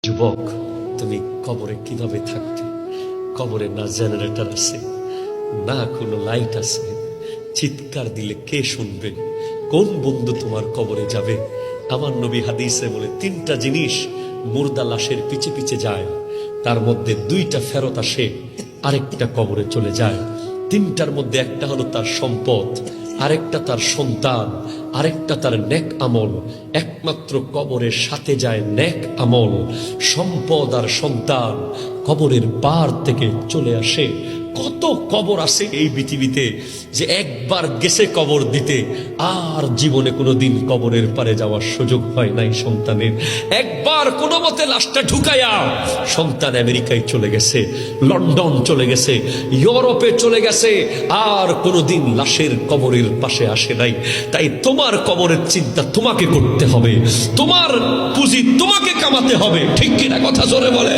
যুবক, তুমি কবরে কিভাবে থাকবে? কবরে না জেনারেটর আছে, না কোনো লাইট আছে। চিৎকার দিলে কে শুনবে? কোন বন্ধু তোমার কবরে যাবে? আমার নবী হাদিসে বলে, তিনটা জিনিস মুর্দা লাশের পিছে পিছে যায়, তার মধ্যে দুইটা ফেরত আসে, আরেকটা কবরে চলে যায়। তিনটার মধ্যে একটা হলো তার সম্পদ, আরেকটা তার সন্তান, আরেকটা তার নেক আমল। একমাত্র কবরের সাথে যায় নেক আমল। সম্পদ আর সন্তান কবরের পার থেকে চলে আসে। কত কবর আছে এই পৃথিবীতে যে একবার গেছে কবর দিতে, আর জীবনে কোনোদিন কবরের পারে যাওয়ার সুযোগ হয় নাই সন্তানের। একবার কোনো মতে লাশটা ঢুকাইয়া সন্তান আমেরিকায় চলে গেছে, লন্ডন চলে গেছে, ইউরোপে চলে গেছে, আর কোনোদিন লাশের কবরের পাশে আসে নাই। তাই তোমার কবরের চিন্তা তোমাকে করতে হবে, তোমার পুঁজি তোমাকে কামাতে হবে। ঠিক কিনা কথা জোরে বলে?